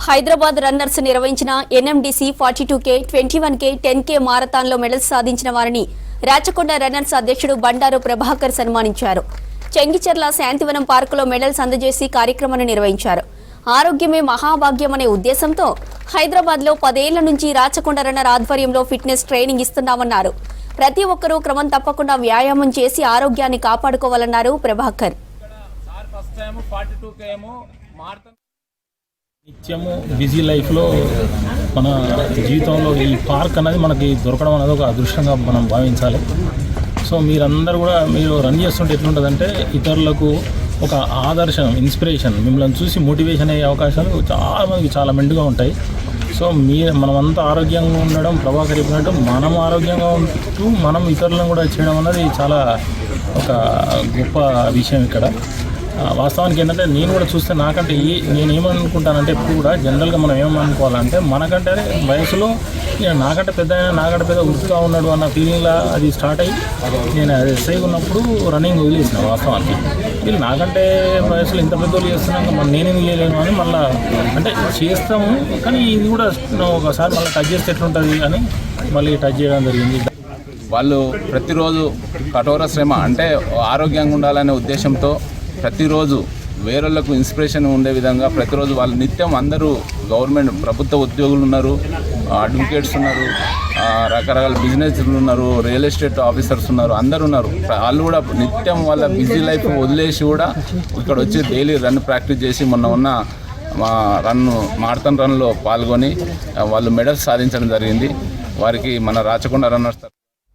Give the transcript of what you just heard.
Hyderabad runners నిర్వహించిన NMDC 42K, 21K, 10K మారథాన్లో medals సాధించిన వారిని రాచకొండ రన్నర్స్ అధ్యక్షుడు బండారు ప్రభాకర్ సన్మానించారు. చెంగిచెర్ల శాంతివనం పార్కులో మెడల్స్ అందజేసి కార్యక్రమాన్ని నిర్వహించారు. ఆరోగ్యమే మహాభాగ్యమనే ఉద్దేశంతో హైదరాబాద్లో 10 ఏళ్ల నుంచి రాచకొండ రన్నర్ ఆధ్వర్యంలో ఫిట్నెస్ ట్రైనింగ్ ఇస్తున్నామన్నారు. ప్రతి ఒక్కరూ క్రమం తప్పకుండా వ్యాయామం చేసి ఆరోగ్యాన్ని కాపాడుకోవాలన్నారు ప్రభాకర్. నిత్యము బిజీ లైఫ్లో మన జీవితంలో ఈ పార్క్ అనేది మనకి దొరకడం అనేది ఒక అదృష్టంగా మనం భావించాలి. సో మీరందరూ కూడా మీరు రన్ చేస్తుంటే ఎట్లుంటుందంటే ఇతరులకు ఒక ఆదర్శం, ఇన్స్పిరేషన్, మిమ్మల్ని చూసి మోటివేషన్ అయ్యే అవకాశాలు చాలామందికి చాలా మెండుగా ఉంటాయి. సో మనమంతా ఆరోగ్యంగా ఉండడం, ప్రభాకర్ చెప్పినట్టు మనం ఆరోగ్యంగా ఉంటూ మనం ఇతరులను కూడా చేయడం అన్నది చాలా ఒక గొప్ప విషయం ఇక్కడ. వాస్తవానికి ఏంటంటే నేను కూడా చూస్తే నాకంటే నేను ఏమనుకుంటానంటే ఎప్పుడు కూడా జనరల్గా మనం ఏమనుకోవాలంటే మనకంటే వయసులో నాకంటే పెద్ద ఉరుకుగా ఉన్నాడు అన్న ఫీలింగ్లా అది స్టార్ట్ అయ్యి నేను ఎస్ఐ ఉన్నప్పుడు రన్నింగ్ వదిలేసిన. వాస్తవానికి వీళ్ళు నాకంటే వయసులో ఇంత పెద్దోళ్ళు చేస్తున్నాక నేనేం చేయలేను అని మళ్ళీ అంటే చేస్తాము, కానీ ఇది కూడా ఒకసారి మళ్ళీ టచ్ చేస్తే ఎట్లుంటుంది అని మళ్ళీ టచ్ చేయడం జరిగింది. వాళ్ళు ప్రతిరోజు కఠోర శ్రమ అంటే ఆరోగ్యంగా ఉండాలనే ఉద్దేశంతో ప్రతిరోజు వేరేళ్లకు ఇన్స్పిరేషన్ ఉండే విధంగా ప్రతిరోజు వాళ్ళు నిత్యం అందరూ గవర్నమెంట్ ప్రభుత్వ ఉద్యోగులు ఉన్నారు, అడ్వకేట్స్ ఉన్నారు, రకరకాల బిజినెస్లు ఉన్నారు, రియల్ ఎస్టేట్ ఆఫీసర్స్ ఉన్నారు, అందరూ ఉన్నారు. వాళ్ళు కూడా నిత్యం వాళ్ళ బిజీ లైఫ్ వదిలేసి కూడా ఇక్కడ వచ్చి డైలీ రన్ ప్రాక్టీస్ చేసి మొన్న ఉన్న మారథాన్ రన్లో పాల్గొని వాళ్ళు మెడల్స్ సాధించడం జరిగింది. వారికి మన రాచకొండ రన్నర్స్